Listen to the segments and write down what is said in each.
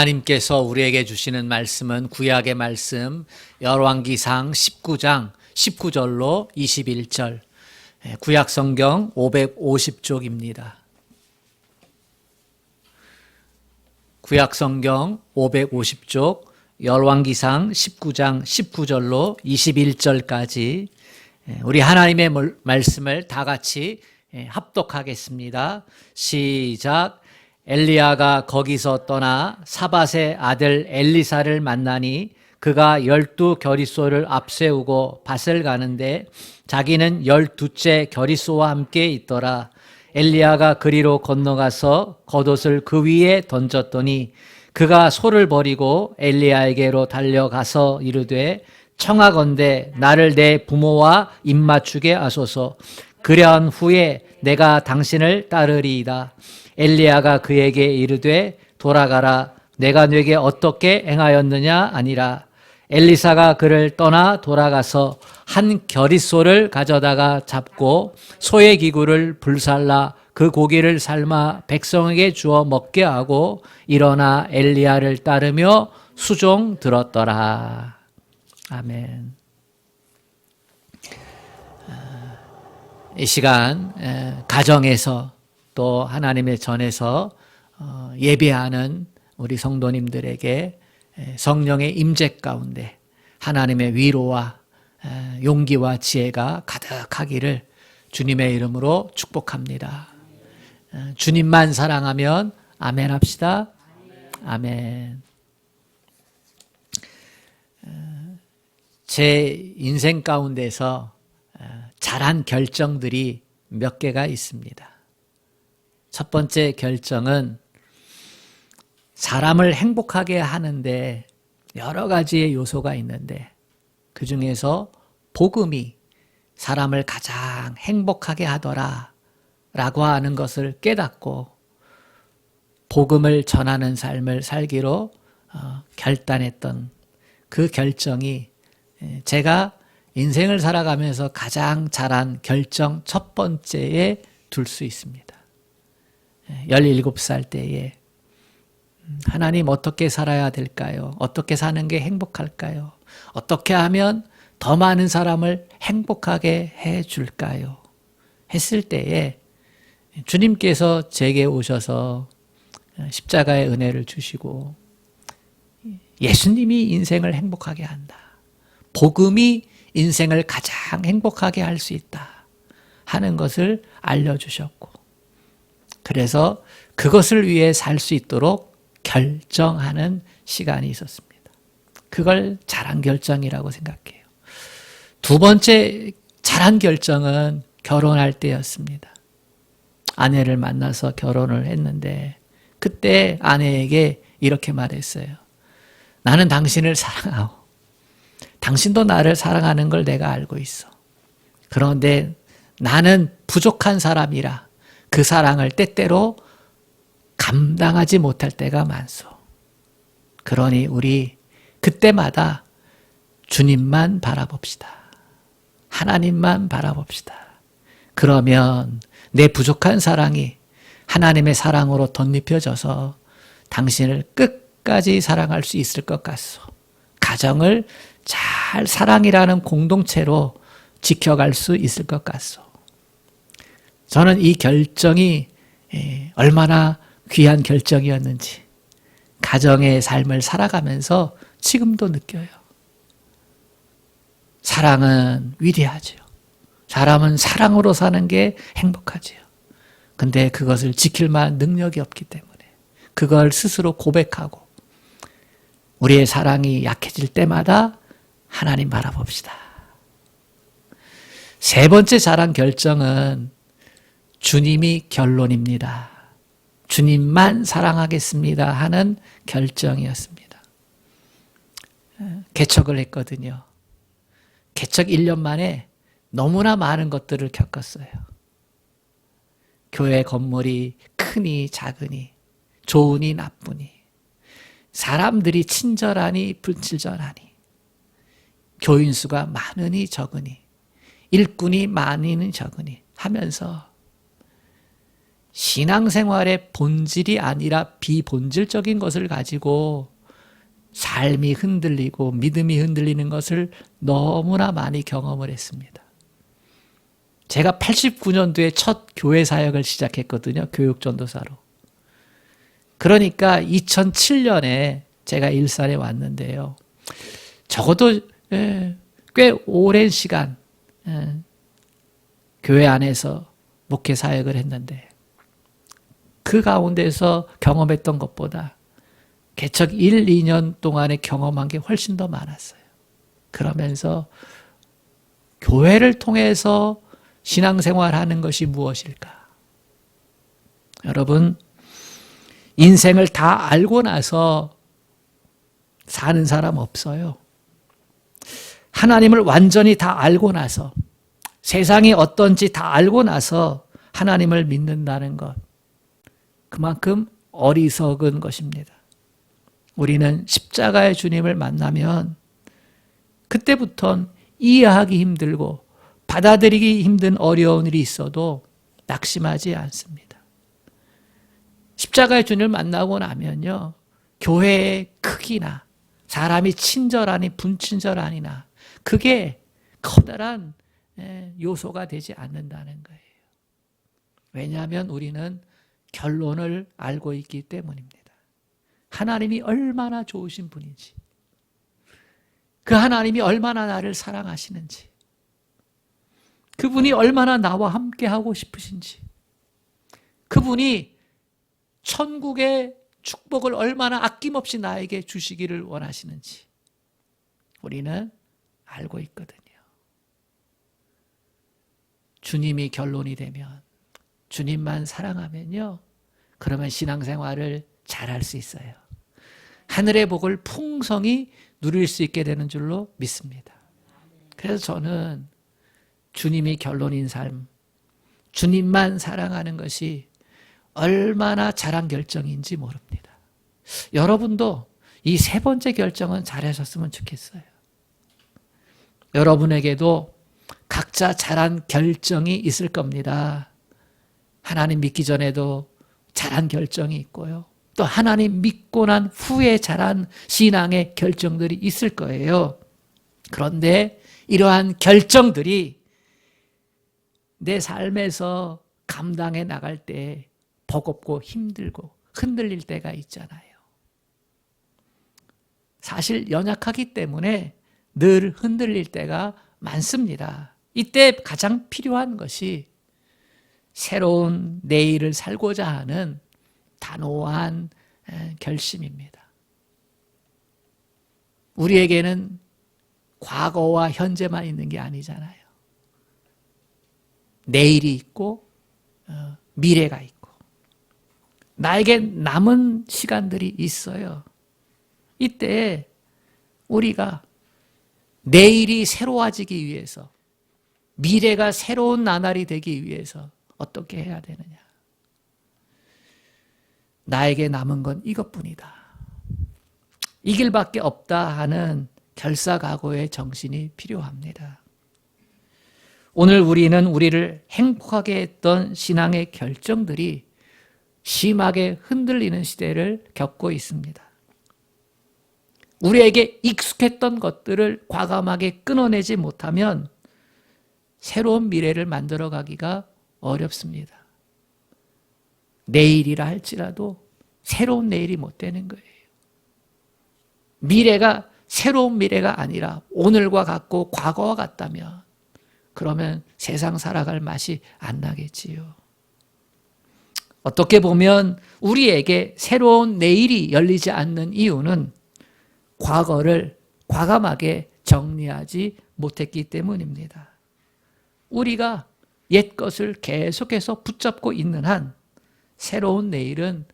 하나님께서 우리에게 주시는 말씀은 구약의 말씀 열왕기상 19장 19절로 21절, 구약 성경 550쪽입니다. 구약 성경 550쪽 열왕기상 19장 19절로 21절까지 우리 하나님의 말씀을 다 같이 합독하겠습니다. 시작. 엘리야가 거기서 떠나 사밧의 아들 엘리사를 만나니 그가 12 겨리소를 앞세우고 밭을 가는데 자기는 12째 겨리소와 함께 있더라. 엘리야가 그리로 건너가서 겉옷을 그 위에 던졌더니 그가 소를 버리고 엘리야에게로 달려가서 이르되 청하건대 나를 내 부모와 입맞추게 하소서. 그러한 후에 내가 당신을 따르리이다. 엘리야가 그에게 이르되 돌아가라. 내가 네게 어떻게 행하였느냐 아니라. 엘리사가 그를 떠나 돌아가서 한 겨릿소를 가져다가 잡고 소의 기구를 불살라 그 고기를 삶아 백성에게 주어 먹게 하고 일어나 엘리야를 따르며 수종 들었더라. 아멘. 이 시간 가정에서 또 하나님의 전에서 예배하는 우리 성도님들에게 성령의 임재 가운데 하나님의 위로와 용기와 지혜가 가득하기를 주님의 이름으로 축복합니다. 주님만 사랑하면 아멘 합시다. 아멘. 제 인생 가운데서 잘한 결정들이 몇 개가 있습니다. 첫 번째 결정은 사람을 행복하게 하는데 여러 가지의 요소가 있는데 그 중에서 복음이 사람을 가장 행복하게 하더라 라고 하는 것을 깨닫고 복음을 전하는 삶을 살기로 결단했던 그 결정이 제가 인생을 살아가면서 가장 잘한 결정 첫 번째에 둘 수 있습니다. 17살 때에 하나님 어떻게 살아야 될까요? 어떻게 사는 게 행복할까요? 어떻게 하면 더 많은 사람을 행복하게 해 줄까요? 했을 때에 주님께서 제게 오셔서 십자가의 은혜를 주시고 예수님이 인생을 행복하게 한다. 복음이 인생을 가장 행복하게 할 수 있다 하는 것을 알려주셨고 그래서 그것을 위해 살 수 있도록 결정하는 시간이 있었습니다. 그걸 잘한 결정이라고 생각해요. 두 번째 잘한 결정은 결혼할 때였습니다. 아내를 만나서 결혼을 했는데 그때 아내에게 이렇게 말했어요. 나는 당신을 사랑하고 당신도 나를 사랑하는 걸 내가 알고 있어. 그런데 나는 부족한 사람이라 그 사랑을 때때로 감당하지 못할 때가 많소. 그러니 우리 그때마다 주님만 바라봅시다. 하나님만 바라봅시다. 그러면 내 부족한 사랑이 하나님의 사랑으로 덧입혀져서 당신을 끝까지 사랑할 수 있을 것 같소. 가정을 잘 사랑이라는 공동체로 지켜갈 수 있을 것 같소. 저는 이 결정이 얼마나 귀한 결정이었는지 가정의 삶을 살아가면서 지금도 느껴요. 사랑은 위대하죠. 사람은 사랑으로 사는 게 행복하죠. 근데 그것을 지킬 만한 능력이 없기 때문에 그걸 스스로 고백하고 우리의 사랑이 약해질 때마다 하나님 바라봅시다. 세 번째 잘한 결정은 주님이 결론입니다. 주님만 사랑하겠습니다 하는 결정이었습니다. 개척을 했거든요. 개척 1년 만에 너무나 많은 것들을 겪었어요. 교회 건물이 크니 작으니 좋으니 나쁘니 사람들이 친절하니 불친절하니 교인 수가 많으니 적으니 일꾼이 많으니 적으니 하면서 신앙생활의 본질이 아니라 비본질적인 것을 가지고 삶이 흔들리고 믿음이 흔들리는 것을 너무나 많이 경험을 했습니다. 제가 89년도에 첫 교회 사역을 시작했거든요. 교육전도사로. 그러니까 2007년에 제가 일산에 왔는데요. 적어도 꽤 오랜 시간 교회 안에서 목회 사역을 했는데 그 가운데서 경험했던 것보다 개척 1, 2년 동안에 경험한 게 훨씬 더 많았어요. 그러면서 교회를 통해서 신앙생활하는 것이 무엇일까? 여러분, 인생을 다 알고 나서 사는 사람 없어요. 하나님을 완전히 다 알고 나서, 세상이 어떤지 다 알고 나서 하나님을 믿는다는 것, 그만큼 어리석은 것입니다. 우리는 십자가의 주님을 만나면 그때부터는 이해하기 힘들고 받아들이기 힘든 어려운 일이 있어도 낙심하지 않습니다. 십자가의 주님을 만나고 나면요, 교회의 크기나 사람이 친절하니 분친절하니나 그게 커다란 요소가 되지 않는다는 거예요. 왜냐하면 우리는 결론을 알고 있기 때문입니다. 하나님이 얼마나 좋으신 분인지, 그 하나님이 얼마나 나를 사랑하시는지, 그분이 얼마나 나와 함께 하고 싶으신지, 그분이 천국의 축복을 얼마나 아낌없이 나에게 주시기를 원하시는지 우리는 알고 있거든요. 주님이 결론이 되면, 주님만 사랑하면요, 그러면 신앙생활을 잘할 수 있어요. 하늘의 복을 풍성히 누릴 수 있게 되는 줄로 믿습니다. 그래서 저는 주님이 결론인 삶, 주님만 사랑하는 것이 얼마나 잘한 결정인지 모릅니다. 여러분도 이 세 번째 결정은 잘하셨으면 좋겠어요. 여러분에게도 각자 잘한 결정이 있을 겁니다. 하나님 믿기 전에도 잘한 결정이 있고요. 또 하나님 믿고 난 후에 잘한 신앙의 결정들이 있을 거예요. 그런데 이러한 결정들이 내 삶에서 감당해 나갈 때 버겁고 힘들고 흔들릴 때가 있잖아요. 사실 연약하기 때문에 늘 흔들릴 때가 많습니다. 이때 가장 필요한 것이 새로운 내일을 살고자 하는 단호한 결심입니다. 우리에게는 과거와 현재만 있는 게 아니잖아요. 내일이 있고 미래가 있고 나에게 남은 시간들이 있어요. 이때 우리가 내일이 새로워지기 위해서, 미래가 새로운 나날이 되기 위해서 어떻게 해야 되느냐? 나에게 남은 건 이것뿐이다. 이 길밖에 없다 하는 결사각오의 정신이 필요합니다. 오늘 우리는 우리를 행복하게 했던 신앙의 결정들이 심하게 흔들리는 시대를 겪고 있습니다. 우리에게 익숙했던 것들을 과감하게 끊어내지 못하면 새로운 미래를 만들어가기가 어렵습니다. 내일이라 할지라도 새로운 내일이 못 되는 거예요. 미래가 새로운 미래가 아니라 오늘과 같고 과거와 같다면 그러면 세상 살아갈 맛이 안 나겠지요. 어떻게 보면 우리에게 새로운 내일이 열리지 않는 이유는 과거를 과감하게 정리하지 못했기 때문입니다. 우리가 옛 것을 계속해서 붙잡고 있는 한 새로운 내일은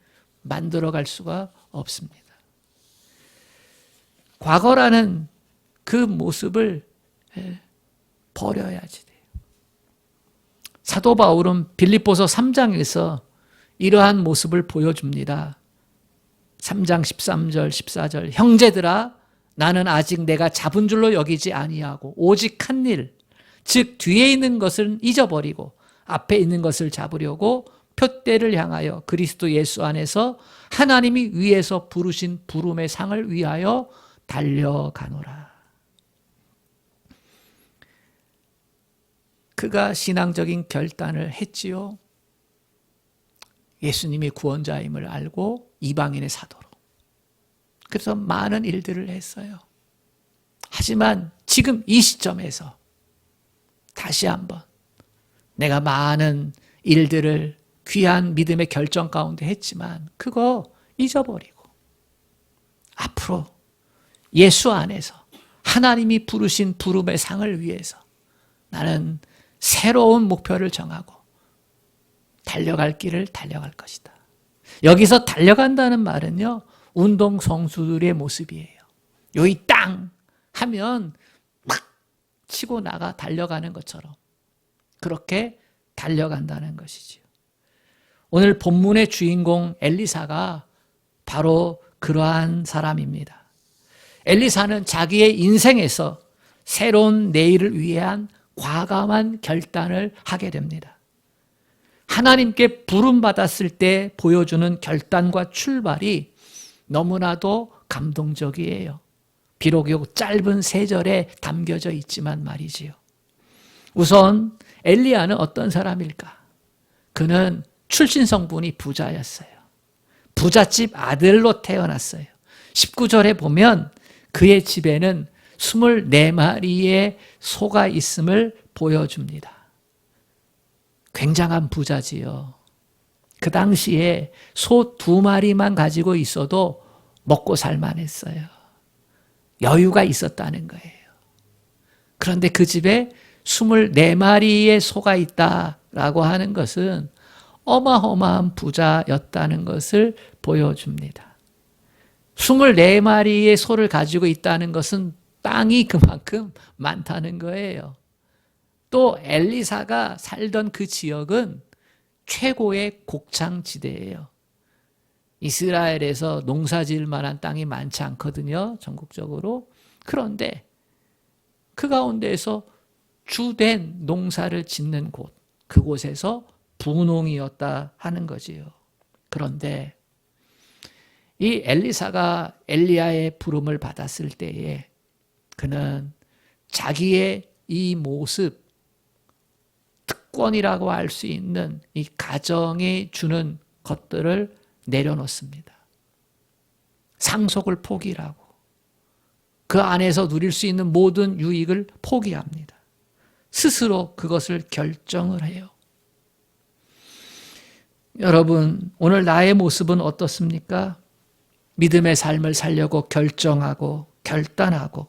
만들어갈 수가 없습니다. 과거라는 그 모습을 버려야지 돼요. 사도 바울은 빌립보서 3장에서 이러한 모습을 보여줍니다. 3장 13절 14절 형제들아 나는 아직 내가 잡은 줄로 여기지 아니하고 오직 한 일 즉 뒤에 있는 것을 잊어버리고 앞에 있는 것을 잡으려고 표대를 향하여 그리스도 예수 안에서 하나님이 위에서 부르신 부름의 상을 위하여 달려가노라. 그가 신앙적인 결단을 했지요. 예수님이 구원자임을 알고 이방인의 사도로. 그래서 많은 일들을 했어요. 하지만 지금 이 시점에서 다시 한번 내가 많은 일들을 귀한 믿음의 결정 가운데 했지만 그거 잊어버리고 앞으로 예수 안에서 하나님이 부르신 부름의 상을 위해서 나는 새로운 목표를 정하고 달려갈 길을 달려갈 것이다. 여기서 달려간다는 말은요, 운동 선수들의 모습이에요. 여기 땅 하면 막 치고 나가 달려가는 것처럼 그렇게 달려간다는 것이지요. 오늘 본문의 주인공 엘리사가 바로 그러한 사람입니다. 엘리사는 자기의 인생에서 새로운 내일을 위한 과감한 결단을 하게 됩니다. 하나님께 부름받았을 때 보여주는 결단과 출발이 너무나도 감동적이에요. 비록 요 짧은 세 절에 담겨져 있지만 말이지요. 우선 엘리야는 어떤 사람일까? 그는 출신 성분이 부자였어요. 부잣집 아들로 태어났어요. 19절에 보면 그의 집에는 24마리의 소가 있음을 보여줍니다. 굉장한 부자지요. 그 당시에 소 2마리만 가지고 있어도 먹고 살만했어요. 여유가 있었다는 거예요. 그런데 그 집에 24마리의 소가 있다라고 하는 것은 어마어마한 부자였다는 것을 보여줍니다. 24마리의 소를 가지고 있다는 것은 땅이 그만큼 많다는 거예요. 또 엘리사가 살던 그 지역은 최고의 곡창지대예요. 이스라엘에서 농사 지을 만한 땅이 많지 않거든요, 전국적으로. 그런데 그 가운데에서 주된 농사를 짓는 곳, 그곳에서 분홍이었다 하는 거지요. 그런데 이 엘리사가 엘리야의 부름을 받았을 때에 그는 자기의 이 모습, 특권이라고 할 수 있는 이 가정이 주는 것들을 내려놓습니다. 상속을 포기하고 그 안에서 누릴 수 있는 모든 유익을 포기합니다. 스스로 그것을 결정을 해요. 여러분, 오늘 나의 모습은 어떻습니까? 믿음의 삶을 살려고 결정하고 결단하고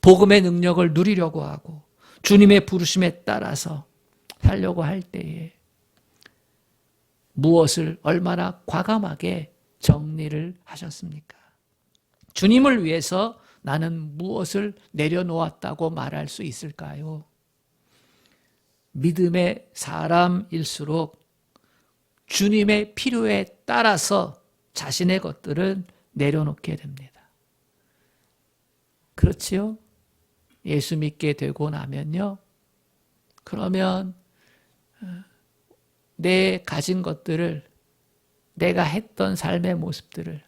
복음의 능력을 누리려고 하고 주님의 부르심에 따라서 살려고 할 때에 무엇을 얼마나 과감하게 정리를 하셨습니까? 주님을 위해서 나는 무엇을 내려놓았다고 말할 수 있을까요? 믿음의 사람일수록 주님의 필요에 따라서 자신의 것들을 내려놓게 됩니다. 그렇지요? 예수 믿게 되고 나면요. 그러면 내 가진 것들을, 내가 했던 삶의 모습들을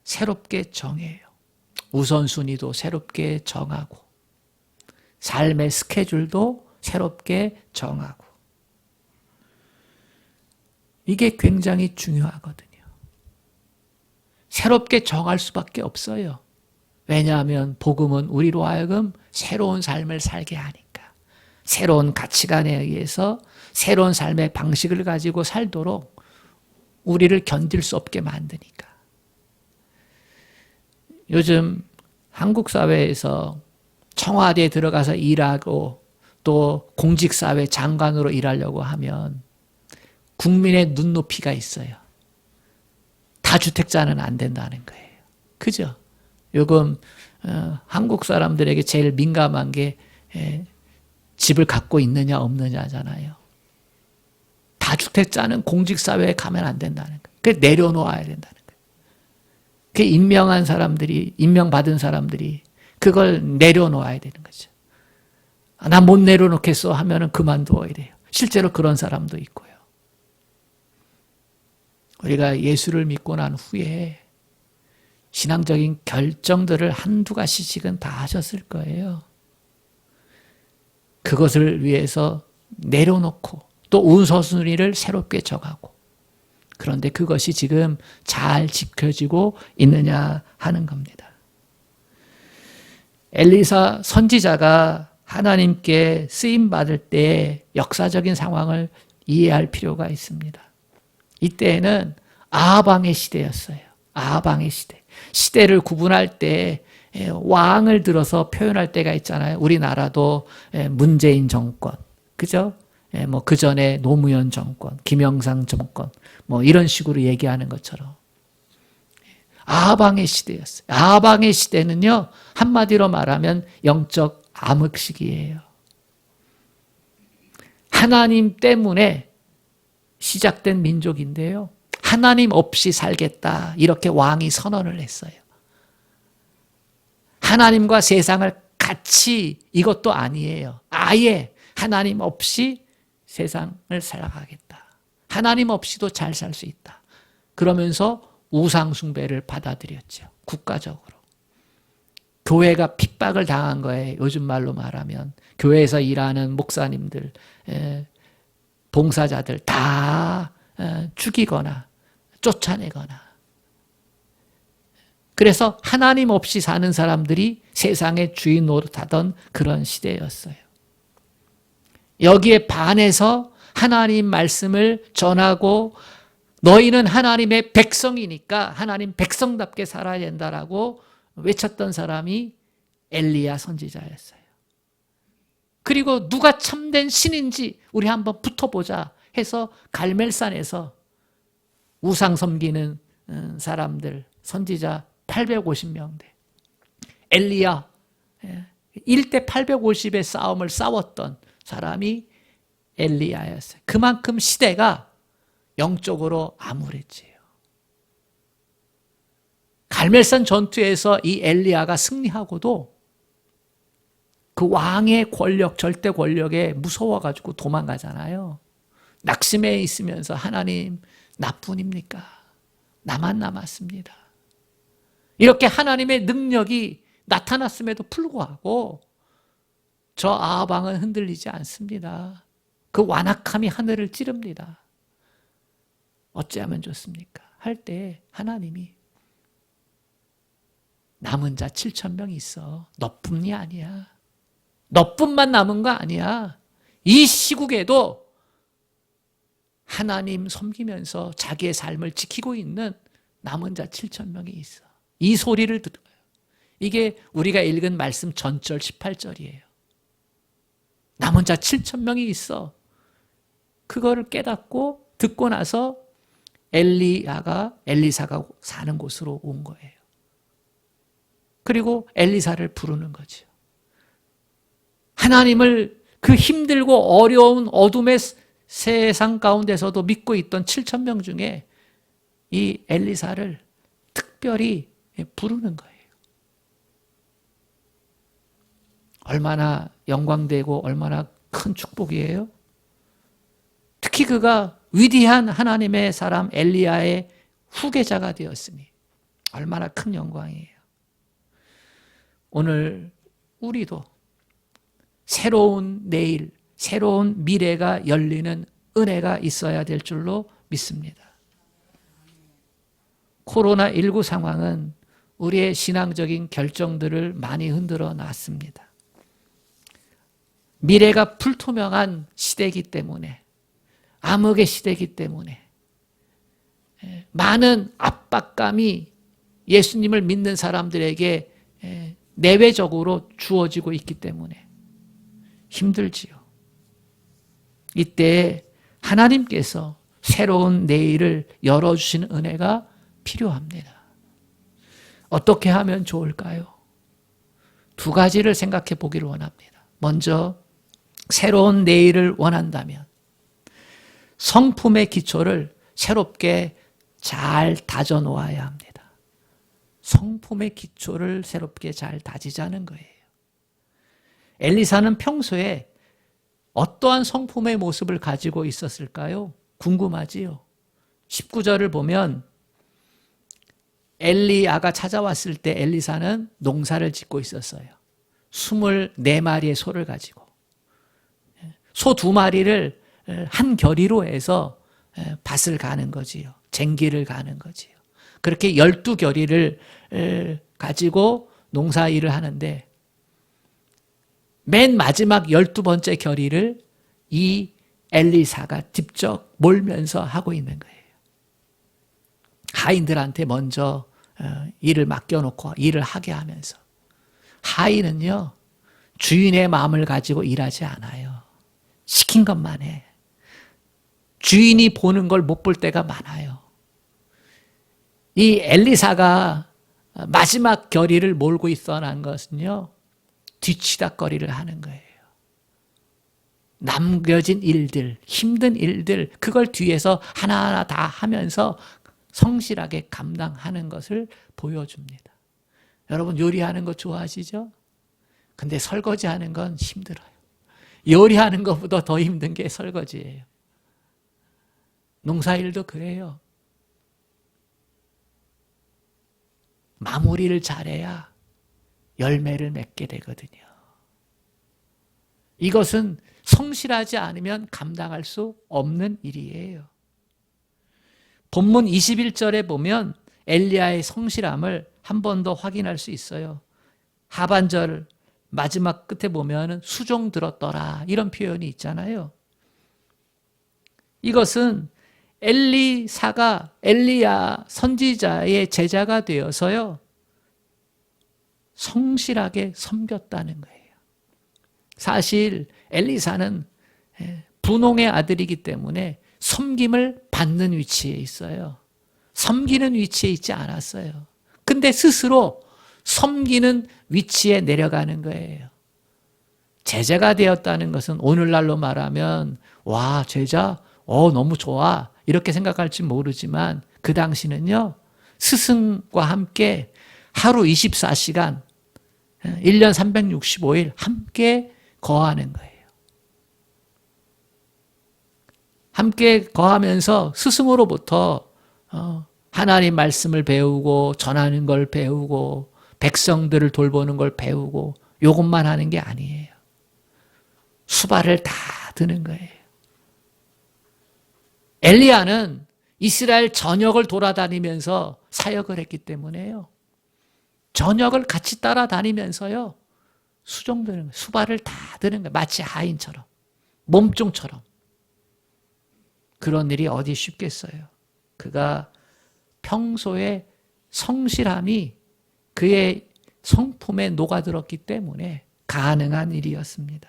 새롭게 정해요. 우선순위도 새롭게 정하고 삶의 스케줄도 새롭게 정하고 이게 굉장히 중요하거든요. 새롭게 정할 수밖에 없어요. 왜냐하면 복음은 우리로 하여금 새로운 삶을 살게 하니까. 새로운 가치관에 의해서 새로운 삶의 방식을 가지고 살도록 우리를 견딜 수 없게 만드니까. 요즘 한국 사회에서 청와대에 들어가서 일하고 또 공직사회 장관으로 일하려고 하면 국민의 눈높이가 있어요. 다주택자는 안 된다는 거예요. 그죠? 요즘 한국 사람들에게 제일 민감한 게 집을 갖고 있느냐 없느냐잖아요. 다주택자는 공직사회에 가면 안 된다는 거예요. 그게 내려놓아야 된다는 거예요. 그 임명한 사람들이, 임명받은 사람들이 그걸 내려놓아야 되는 거죠. 나 못 내려놓겠어 하면은 그만둬야 돼요. 실제로 그런 사람도 있고요. 우리가 예수를 믿고 난 후에 신앙적인 결정들을 한두 가지씩은 다 하셨을 거예요. 그것을 위해서 내려놓고 또 우선순위를 새롭게 정하고, 그런데 그것이 지금 잘 지켜지고 있느냐 하는 겁니다. 엘리사 선지자가 하나님께 쓰임받을 때 역사적인 상황을 이해할 필요가 있습니다. 이때에는 아합왕의 시대였어요. 아합왕의 시대. 시대를 구분할 때 왕을 들어서 표현할 때가 있잖아요. 우리나라도 문재인 정권, 그죠? 뭐 그 전에 노무현 정권, 김영삼 정권, 뭐 이런 식으로 얘기하는 것처럼 아합왕의 시대였어요. 아합왕의 시대는요, 한마디로 말하면 영적 암흑시기예요. 하나님 때문에 시작된 민족인데요, 하나님 없이 살겠다 이렇게 왕이 선언을 했어요. 하나님과 세상을 같이, 이것도 아니에요. 아예 하나님 없이 세상을 살아가겠다. 하나님 없이도 잘 살 수 있다. 그러면서 우상 숭배를 받아들였죠. 국가적으로. 교회가 핍박을 당한 거예요. 요즘 말로 말하면 교회에서 일하는 목사님들, 봉사자들 다 죽이거나 쫓아내거나. 그래서 하나님 없이 사는 사람들이 세상의 주인 노릇하던 그런 시대였어요. 여기에 반해서 하나님 말씀을 전하고 너희는 하나님의 백성이니까 하나님 백성답게 살아야 된다라고 외쳤던 사람이 엘리야 선지자였어요. 그리고 누가 참된 신인지 우리 한번 붙어보자 해서 갈멜산에서 우상 섬기는 사람들, 선지자 850명대. 엘리야 1대 850의 싸움을 싸웠던 사람이 엘리야였어요. 그만큼 시대가 영적으로 암울했지요. 갈멜산 전투에서 이 엘리야가 승리하고도 그 왕의 권력, 절대 권력에 무서워가지고 도망가잖아요. 낙심해 있으면서 하나님 나뿐입니까? 나만 남았습니다. 이렇게 하나님의 능력이 나타났음에도 불구하고 저 아합 왕은 흔들리지 않습니다. 그 완악함이 하늘을 찌릅니다. 어찌하면 좋습니까? 할 때 하나님이 남은 자 7,000명이 있어. 너뿐이 아니야. 너뿐만 남은 거 아니야. 이 시국에도 하나님 섬기면서 자기의 삶을 지키고 있는 남은 자 7,000명이 있어. 이 소리를 들어요. 이게 우리가 읽은 말씀 전절 18절이에요. 남은 자 7,000명이 있어. 그거를 깨닫고 듣고 나서 엘리사가 사는 곳으로 온 거예요. 그리고 엘리사를 부르는 거죠. 하나님을 그 힘들고 어려운 어둠의 세상 가운데서도 믿고 있던 7,000명 중에 이 엘리사를 특별히 부르는 거예요. 얼마나 영광되고 얼마나 큰 축복이에요. 특히 그가 위대한 하나님의 사람 엘리야의 후계자가 되었으니 얼마나 큰 영광이에요. 오늘 우리도 새로운 내일, 새로운 미래가 열리는 은혜가 있어야 될 줄로 믿습니다. 코로나19 상황은 우리의 신앙적인 결정들을 많이 흔들어 놨습니다. 미래가 불투명한 시대이기 때문에, 암흑의 시대이기 때문에 많은 압박감이 예수님을 믿는 사람들에게 내외적으로 주어지고 있기 때문에 힘들지요. 이때 하나님께서 새로운 내일을 열어주시는 은혜가 필요합니다. 어떻게 하면 좋을까요? 두 가지를 생각해 보기를 원합니다. 먼저 새로운 내일을 원한다면 성품의 기초를 새롭게 잘 다져 놓아야 합니다. 성품의 기초를 새롭게 잘 다지자는 거예요. 엘리사는 평소에 어떠한 성품의 모습을 가지고 있었을까요? 궁금하지요? 19절을 보면 엘리야가 찾아왔을 때 엘리사는 농사를 짓고 있었어요. 24마리의 소를 가지고 소 2마리를 한 겨리로 해서 밭을 가는 거지요. 쟁기를 가는 거지요. 그렇게 12겨리를 가지고 농사 일을 하는데 맨 마지막 12번째 겨리를 이 엘리사가 직접 몰면서 하고 있는 거예요. 하인들한테 먼저 일을 맡겨놓고 일을 하게 하면서. 하인은요, 주인의 마음을 가지고 일하지 않아요. 시킨 것만 해. 주인이 보는 걸 못 볼 때가 많아요. 이 엘리사가 마지막 겨리를 몰고 있어난 것은요, 뒤치다거리를 하는 거예요. 남겨진 일들, 힘든 일들, 그걸 뒤에서 하나하나 다 하면서 성실하게 감당하는 것을 보여줍니다. 여러분 요리하는 거 좋아하시죠? 근데 설거지하는 건 힘들어요. 요리하는 것보다 더 힘든 게 설거지예요. 농사일도 그래요. 마무리를 잘해야 열매를 맺게 되거든요. 이것은 성실하지 않으면 감당할 수 없는 일이에요. 본문 21절에 보면 엘리야의 성실함을 한 번 더 확인할 수 있어요. 하반절 마지막 끝에 보면 수종 들었더라 이런 표현이 있잖아요. 이것은 엘리사가 엘리야 선지자의 제자가 되어서요, 성실하게 섬겼다는 거예요. 사실 엘리사는 분홍의 아들이기 때문에 섬김을 받는 위치에 있어요. 섬기는 위치에 있지 않았어요. 근데 스스로 섬기는 위치에 내려가는 거예요. 제자가 되었다는 것은 오늘날로 말하면 와, 제자 너무 좋아 이렇게 생각할지 모르지만 그 당시는요, 스승과 함께 하루 24시간 1년 365일 함께 거하는 거예요. 함께 거하면서 스승으로부터 하나님 말씀을 배우고 전하는 걸 배우고 백성들을 돌보는 걸 배우고 이것만 하는 게 아니에요. 수발을 다 드는 거예요. 엘리야는 이스라엘 전역을 돌아다니면서 사역을 했기 때문에요. 전역을 같이 따라다니면서요, 수종드는 거예요. 수발을 다 드는 거예요. 마치 하인처럼, 몸종처럼. 그런 일이 어디 쉽겠어요. 그가 평소에 성실함이 그의 성품에 녹아들었기 때문에 가능한 일이었습니다.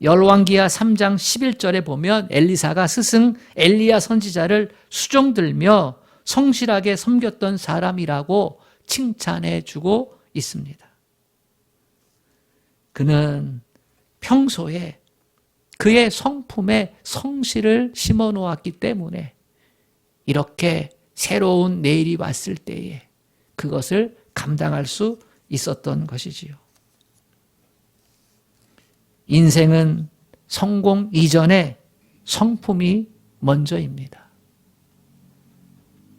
열왕기하 3장 11절에 보면 엘리사가 스승 엘리야 선지자를 수종들며 성실하게 섬겼던 사람이라고 칭찬해 주고 있습니다. 그는 평소에 그의 성품에 성실을 심어 놓았기 때문에 이렇게 새로운 내일이 왔을 때에 그것을 감당할 수 있었던 것이지요. 인생은 성공 이전에 성품이 먼저입니다.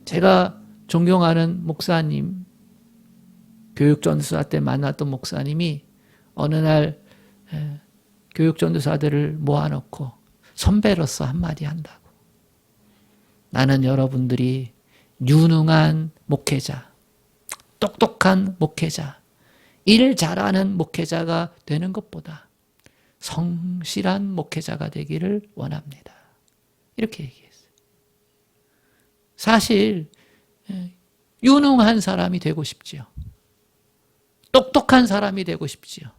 제가 존경하는 목사님, 교육전도사 때 만났던 목사님이 어느 날 교육전도사들을 모아놓고 선배로서 한마디 한다고. 나는 여러분들이 유능한 목회자, 똑똑한 목회자, 일 잘하는 목회자가 되는 것보다 성실한 목회자가 되기를 원합니다. 이렇게 얘기했어요. 사실 유능한 사람이 되고 싶지요. 똑똑한 사람이 되고 싶지요.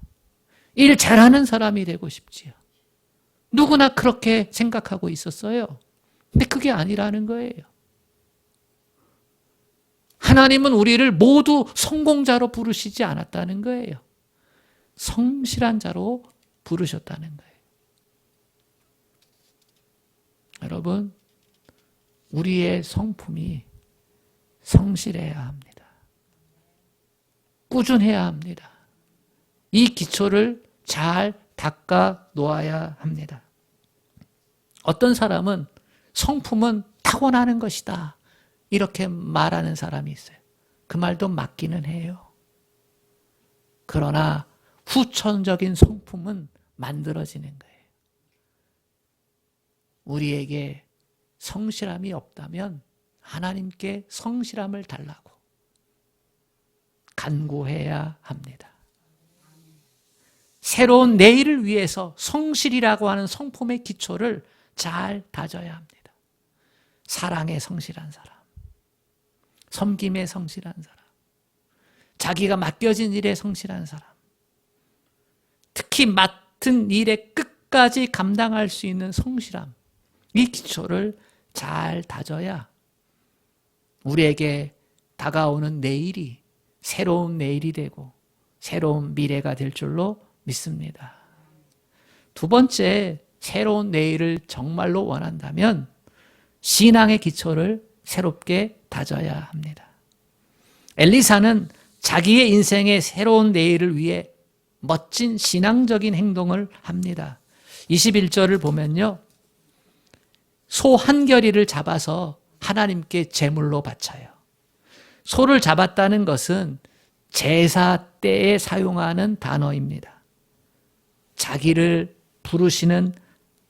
일 잘하는 사람이 되고 싶지요. 누구나 그렇게 생각하고 있었어요. 근데 그게 아니라는 거예요. 하나님은 우리를 모두 성공자로 부르시지 않았다는 거예요. 성실한 자로 부르셨다는 거예요. 여러분, 우리의 성품이 성실해야 합니다. 꾸준해야 합니다. 이 기초를 잘 닦아 놓아야 합니다. 어떤 사람은 성품은 다 타고나는 것이다. 이렇게 말하는 사람이 있어요. 그 말도 맞기는 해요. 그러나 후천적인 성품은 만들어지는 거예요. 우리에게 성실함이 없다면 하나님께 성실함을 달라고 간구해야 합니다. 새로운 내일을 위해서 성실이라고 하는 성품의 기초를 잘 다져야 합니다. 사랑에 성실한 사람, 섬김에 성실한 사람, 자기가 맡겨진 일에 성실한 사람, 특히 맡은 일에 끝까지 감당할 수 있는 성실함, 이 기초를 잘 다져야 우리에게 다가오는 내일이 새로운 내일이 되고 새로운 미래가 될 줄로 믿습니다. 두 번째, 새로운 내일을 정말로 원한다면 신앙의 기초를 새롭게 다져야 합니다. 엘리사는 자기의 인생의 새로운 내일을 위해 멋진 신앙적인 행동을 합니다. 21절을 보면요, 소 한 겨리를 잡아서 하나님께 제물로 바쳐요. 소를 잡았다는 것은 제사 때에 사용하는 단어입니다. 자기를 부르시는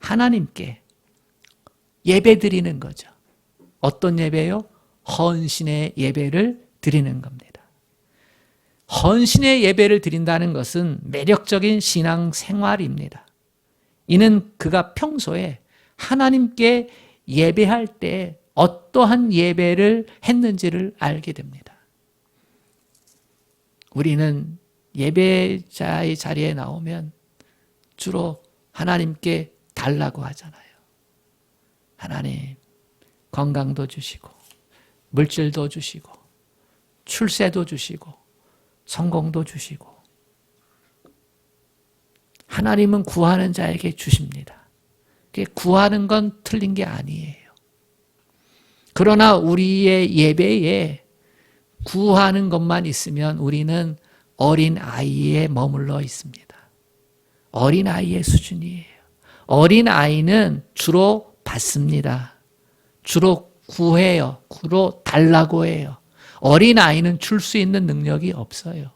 하나님께 예배 드리는 거죠. 어떤 예배요? 헌신의 예배를 드리는 겁니다. 헌신의 예배를 드린다는 것은 매력적인 신앙 생활입니다. 이는 그가 평소에 하나님께 예배할 때 어떠한 예배를 했는지를 알게 됩니다. 우리는 예배자의 자리에 나오면 주로 하나님께 달라고 하잖아요. 하나님, 건강도 주시고 물질도 주시고 출세도 주시고 성공도 주시고, 하나님은 구하는 자에게 주십니다. 구하는 건 틀린 게 아니에요. 그러나 우리의 예배에 구하는 것만 있으면 우리는 어린 아이에 머물러 있습니다. 어린 아이의 수준이에요. 어린 아이는 주로 받습니다. 주로 구해요. 주로 달라고 해요. 어린 아이는 줄 수 있는 능력이 없어요.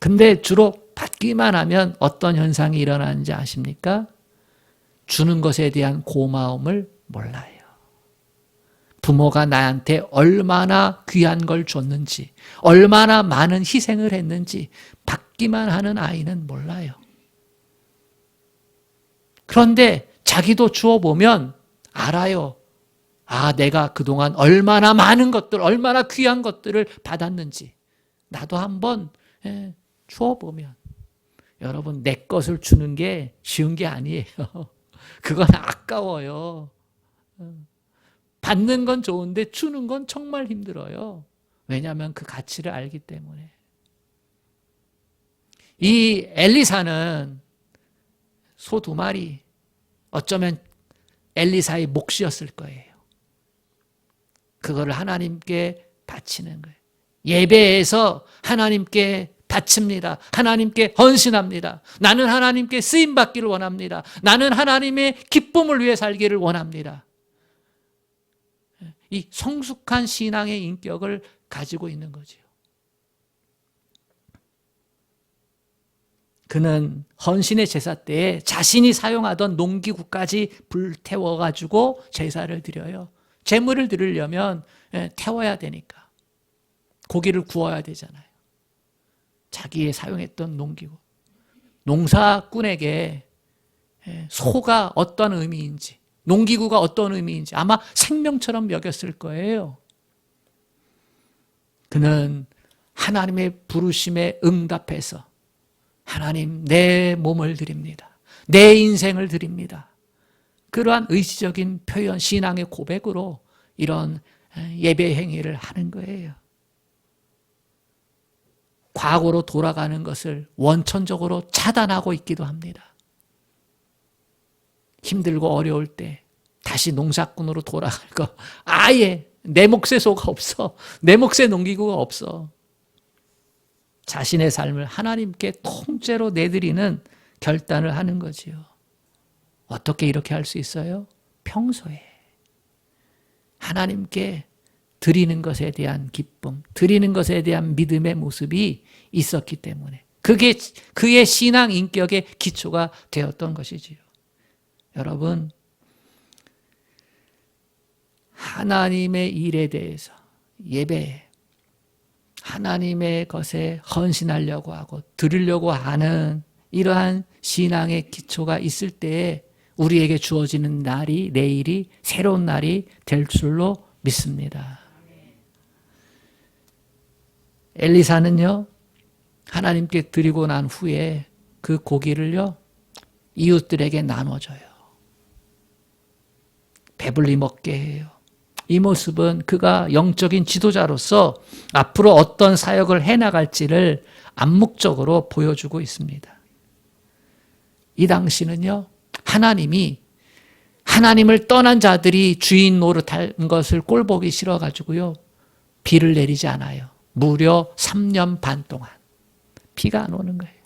근데 주로 받기만 하면 어떤 현상이 일어나는지 아십니까? 주는 것에 대한 고마움을 몰라요. 부모가 나한테 얼마나 귀한 걸 줬는지, 얼마나 많은 희생을 했는지 받기만 하는 아이는 몰라요. 그런데 자기도 주어보면 알아요. 아, 내가 그동안 얼마나 많은 것들, 얼마나 귀한 것들을 받았는지. 나도 한번 주어보면. 여러분, 내 것을 주는 게 쉬운 게 아니에요. 그건 아까워요. 받는 건 좋은데 주는 건 정말 힘들어요. 왜냐하면 그 가치를 알기 때문에. 이 엘리사는 소 2마리, 어쩌면 엘리사의 몫이었을 거예요. 그거를 하나님께 바치는 거예요. 예배에서 하나님께 바칩니다. 하나님께 헌신합니다. 나는 하나님께 쓰임받기를 원합니다. 나는 하나님의 기쁨을 위해 살기를 원합니다. 이 성숙한 신앙의 인격을 가지고 있는 거죠. 그는 헌신의 제사 때에 자신이 사용하던 농기구까지 불태워가지고 제사를 드려요. 제물을 드리려면 태워야 되니까. 고기를 구워야 되잖아요. 자기의 사용했던 농기구. 농사꾼에게 소가 어떤 의미인지, 농기구가 어떤 의미인지 아마 생명처럼 여겼을 거예요. 그는 하나님의 부르심에 응답해서 하나님, 내 몸을 드립니다. 내 인생을 드립니다. 그러한 의지적인 표현, 신앙의 고백으로 이런 예배 행위를 하는 거예요. 과거로 돌아가는 것을 원천적으로 차단하고 있기도 합니다. 힘들고 어려울 때 다시 농사꾼으로 돌아갈 거 아예 내 몫의 소가 없어. 내 몫의 농기구가 없어. 자신의 삶을 하나님께 통째로 내드리는 결단을 하는 거지요. 어떻게 이렇게 할 수 있어요? 평소에 하나님께 드리는 것에 대한 기쁨, 드리는 것에 대한 믿음의 모습이 있었기 때문에 그게 그의 신앙 인격의 기초가 되었던 것이지요. 여러분, 하나님의 일에 대해서 예배에 하나님의 것에 헌신하려고 하고 드리려고 하는 이러한 신앙의 기초가 있을 때에 우리에게 주어지는 날이, 내일이 새로운 날이 될 줄로 믿습니다. 엘리사는요, 하나님께 드리고 난 후에 그 고기를요, 이웃들에게 나눠줘요. 배불리 먹게 해요. 이 모습은 그가 영적인 지도자로서 앞으로 어떤 사역을 해나갈지를 암묵적으로 보여주고 있습니다. 이 당시는요, 하나님을 떠난 자들이 주인 노릇한 것을 꼴보기 싫어가지고요, 비를 내리지 않아요. 무려 3년 반 동안 비가 안 오는 거예요.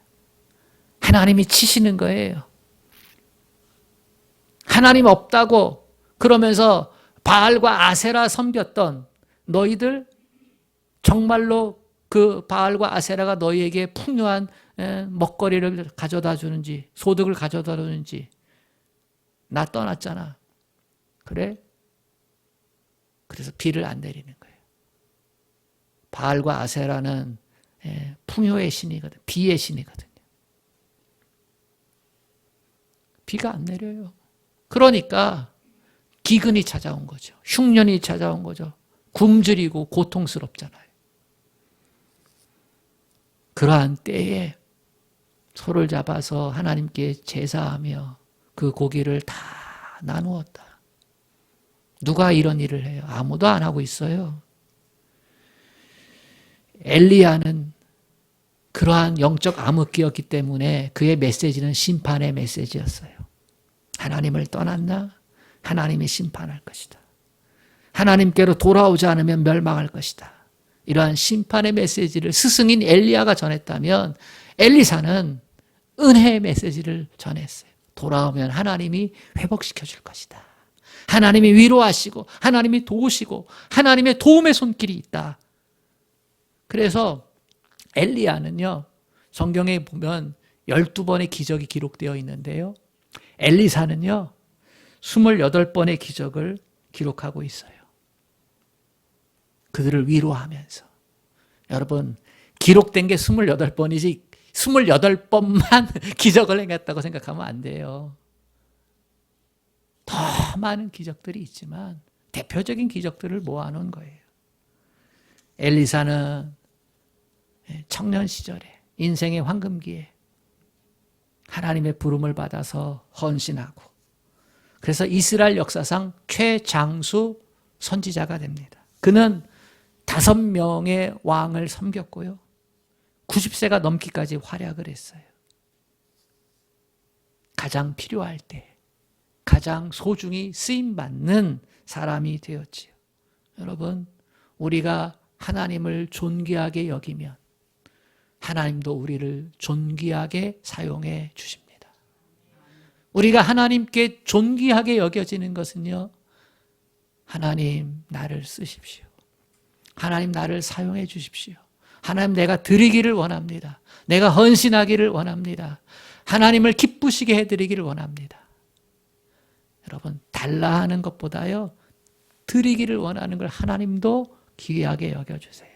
하나님이 치시는 거예요. 하나님 없다고 그러면서 바알과 아세라 섬겼던 너희들 정말로 그 바알과 아세라가 너희에게 풍요한 먹거리를 가져다 주는지 소득을 가져다 주는지 나 떠났잖아. 그래? 그래서 비를 안 내리는 거예요. 바알과 아세라는 풍요의 신이거든. 비의 신이거든요. 비가 안 내려요. 그러니까 기근이 찾아온 거죠. 흉년이 찾아온 거죠. 굶주리고 고통스럽잖아요. 그러한 때에 소를 잡아서 하나님께 제사하며 그 고기를 다 나누었다. 누가 이런 일을 해요? 아무도 안 하고 있어요. 엘리야는 그러한 영적 암흑기였기 때문에 그의 메시지는 심판의 메시지였어요. 하나님을 떠났나? 하나님이 심판할 것이다. 하나님께로 돌아오지 않으면 멸망할 것이다. 이러한 심판의 메시지를 스승인 엘리야가 전했다면 엘리사는 은혜의 메시지를 전했어요. 돌아오면 하나님이 회복시켜 줄 것이다. 하나님이 위로하시고 하나님이 도우시고 하나님의 도움의 손길이 있다. 그래서 엘리야는요, 성경에 보면 12번의 기적이 기록되어 있는데요, 엘리사는요 28번의 기적을 기록하고 있어요. 그들을 위로하면서. 여러분, 기록된 게 28번이지 28번만 기적을 행했다고 생각하면 안 돼요. 더 많은 기적들이 있지만 대표적인 기적들을 모아놓은 거예요. 엘리사는 청년 시절에 인생의 황금기에 하나님의 부름을 받아서 헌신하고 그래서 이스라엘 역사상 최장수 선지자가 됩니다. 그는 5명의 왕을 섬겼고요. 90세가 넘기까지 활약을 했어요. 가장 필요할 때 가장 소중히 쓰임받는 사람이 되었지요. 여러분, 우리가 하나님을 존귀하게 여기면 하나님도 우리를 존귀하게 사용해 주십니다. 우리가 하나님께 존귀하게 여겨지는 것은요, 하나님 나를 쓰십시오. 하나님 나를 사용해 주십시오. 하나님 내가 드리기를 원합니다. 내가 헌신하기를 원합니다. 하나님을 기쁘시게 해드리기를 원합니다. 여러분, 달라 하는 것보다요, 드리기를 원하는 걸 하나님도 귀하게 여겨주세요.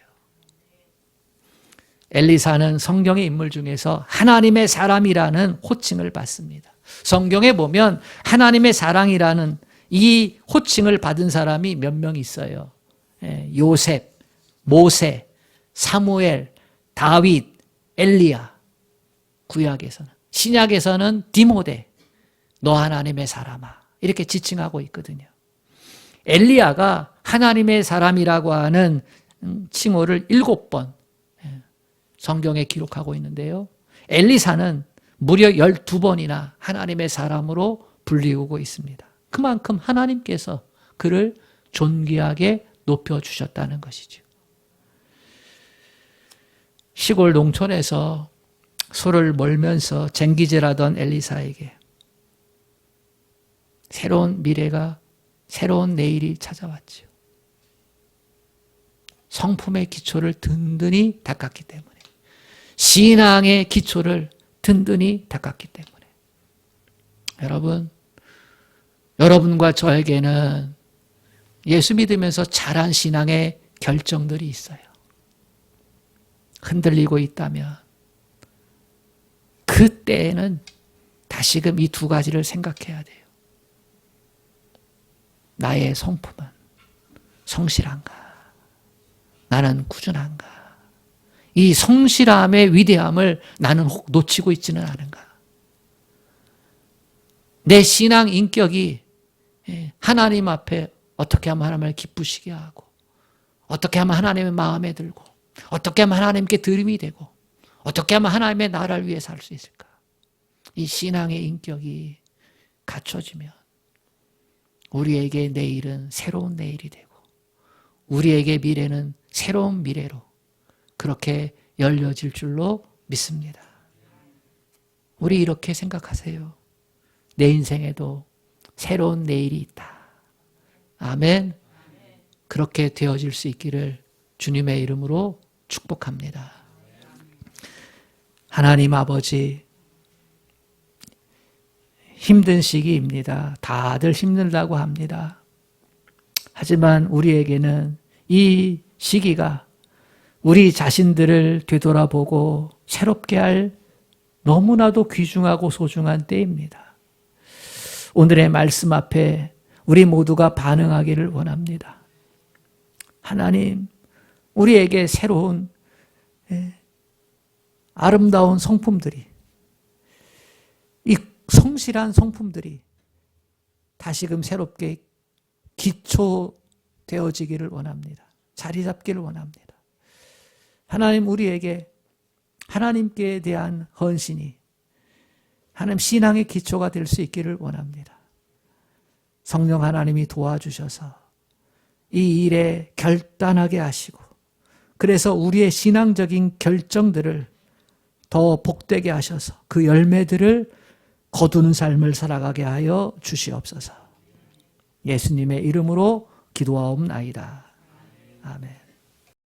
엘리사는 성경의 인물 중에서 하나님의 사람이라는 호칭을 받습니다. 성경에 보면 하나님의 사랑이라는 이 호칭을 받은 사람이 몇 명 있어요. 요셉, 모세, 사무엘, 다윗, 엘리야. 구약에서는. 신약에서는 디모데, 너 하나님의 사람아. 이렇게 지칭하고 있거든요. 엘리야가 하나님의 사람이라고 하는 칭호를 7번 성경에 기록하고 있는데요. 엘리사는 무려 12번이나 하나님의 사람으로 불리우고 있습니다. 그만큼 하나님께서 그를 존귀하게 높여주셨다는 것이죠. 시골 농촌에서 소를 몰면서 쟁기질하던 엘리사에게 새로운 미래가, 새로운 내일이 찾아왔죠. 성품의 기초를 든든히 닦았기 때문에, 신앙의 기초를 든든히 닦았기 때문에. 여러분과 저에게는 예수 믿으면서 자란 신앙의 결정들이 있어요. 흔들리고 있다면 그때에는 다시금 이 두 가지를 생각해야 돼요. 나의 성품은 성실한가? 나는 꾸준한가? 이 성실함의 위대함을 나는 혹 놓치고 있지는 않은가? 내 신앙 인격이 하나님 앞에 어떻게 하면 하나님을 기쁘시게 하고, 어떻게 하면 하나님의 마음에 들고, 어떻게 하면 하나님께 드림이 되고, 어떻게 하면 하나님의 나라를 위해 살 수 있을까? 이 신앙의 인격이 갖춰지면 우리에게 내일은 새로운 내일이 되고, 우리에게 미래는 새로운 미래로 그렇게 열려질 줄로 믿습니다. 우리 이렇게 생각하세요. 내 인생에도 새로운 내일이 있다. 아멘. 그렇게 되어질 수 있기를 주님의 이름으로 축복합니다. 하나님 아버지, 힘든 시기입니다. 다들 힘들다고 합니다. 하지만 우리에게는 이 시기가 우리 자신들을 되돌아보고 새롭게 할 너무나도 귀중하고 소중한 때입니다. 오늘의 말씀 앞에 우리 모두가 반응하기를 원합니다. 하나님, 우리에게 새로운 아름다운 성품들이, 이 성실한 성품들이 다시금 새롭게 기초되어지기를 원합니다. 자리 잡기를 원합니다. 하나님, 우리에게 하나님께 대한 헌신이 하나님 신앙의 기초가 될 수 있기를 원합니다. 성령 하나님이 도와주셔서 이 일에 결단하게 하시고, 그래서 우리의 신앙적인 결정들을 더 복되게 하셔서 그 열매들을 거두는 삶을 살아가게 하여 주시옵소서. 예수님의 이름으로 기도하옵나이다. 아멘.